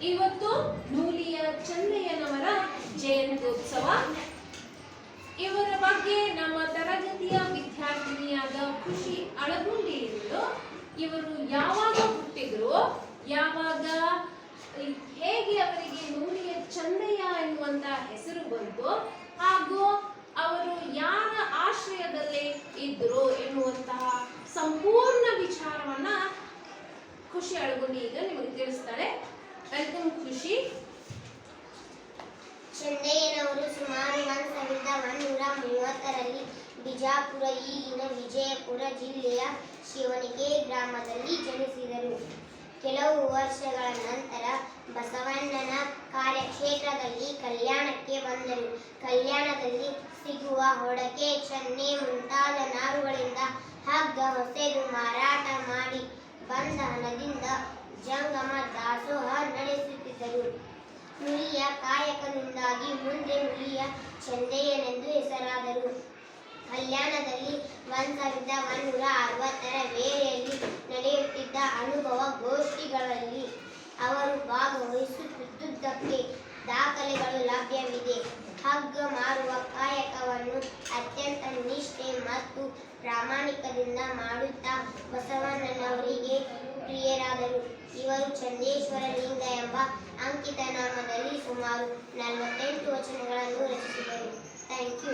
ಇವತ್ತು ನೂಲಿಯ ಚಂದಯ್ಯನವರ ಜಯಂತ್ಯೋತ್ಸವ. ಇವರ ಬಗ್ಗೆ ನಮ್ಮ ತರಗತಿಯ ವಿದ್ಯಾರ್ಥಿನಿಯಾದ ಖುಷಿ ಅಳಗುಂಡಿ ಇವರು ಯಾವಾಗ ಹುಟ್ಟಿದ್ರು, ಯಾವಾಗ ಹೇಗೆ ಅವರಿಗೆ ನೂಲಿಯ ಚಂದಯ್ಯ ಎನ್ನುವಂತ ಹೆಸರು ಬಂತು, ಹಾಗೂ ಅವರು ಯಾರ ಆಶ್ರಯದಲ್ಲಿ ಇದ್ರು ಎನ್ನುವಂತಹ ಸಂಪೂರ್ಣ ವಿಚಾರವನ್ನ ಖುಷಿ ಅಳಗುಂಡಿ ಈಗ ನಿಮಗೆ ತಿಳಿಸ್ತಾಳೆ. ವೆಲ್ಕಮ್ ಖುಷಿ. ಚಂದಯ್ಯನವರು ಸುಮಾರು 1130ರಲ್ಲಿ ಬಿಜಾಪುರ ಈಗಿನ ವಿಜಯಪುರ ಜಿಲ್ಲೆಯ ಶಿವನಿಗೆ ಗ್ರಾಮದಲ್ಲಿ ಜನಿಸಿದರು. ಕೆಲವು ವರ್ಷಗಳ ನಂತರ ಬಸವಣ್ಣನ ಕಾರ್ಯಕ್ಷೇತ್ರದಲ್ಲಿ ಕಲ್ಯಾಣಕ್ಕೆ ಬಂದರು. ಕಲ್ಯಾಣದಲ್ಲಿ ಸಿಗುವ ಹೊಡಕೆ, ಚನ್ನೆ ಮುಂತಾದ ನಾರುಗಳಿಂದ ಹಗ್ಗ ಹೊಸೆದು ಮಾರಾಟ ಮಾಡಿ ಬಂದ ಹಣದಿಂದ ಜಂಗಮ ದಾಸೋಹ ನಡೆಸುತ್ತಿದ್ದರು. ನುಲಿಯ ಕಾಯಕದಿಂದಾಗಿ ಮುಂದೆ ನುಲಿಯ ಚಂದಯ್ಯನೆಂದು ಹೆಸರಾದರು. ಕಲ್ಯಾಣದಲ್ಲಿ 1160ರ ವೇಳೆಯಲ್ಲಿ ನಡೆಯುತ್ತಿದ್ದ ಅನುಭವ ಗೋಷ್ಠಿಗಳಲ್ಲಿ ಅವರು ಭಾಗವಹಿಸುತ್ತಿದ್ದುದಕ್ಕೆ ದಾಖಲೆಗಳು ಲಭ್ಯವಿದೆ. ಹಗ್ಗ ಮಾರುವ ಕಾಯಕವನ್ನು ಅತ್ಯಂತ ನಿಷ್ಠೆ ಮತ್ತು ಪ್ರಾಮಾಣಿಕದಿಂದ ಮಾಡುತ್ತಾ ಬಸವಣ್ಣನವರಿಗೆ ಪ್ರಿಯರಾದರು. ಇವರು ಚಂದೇಶ್ವರ ಲಿಂಗ ಎಂಬ ಅಂಕಿತ ನಾಮದಲ್ಲಿ ಸುಮಾರು 48 ವಚನಗಳನ್ನು ರಚಿಸಿದರು. Thank you.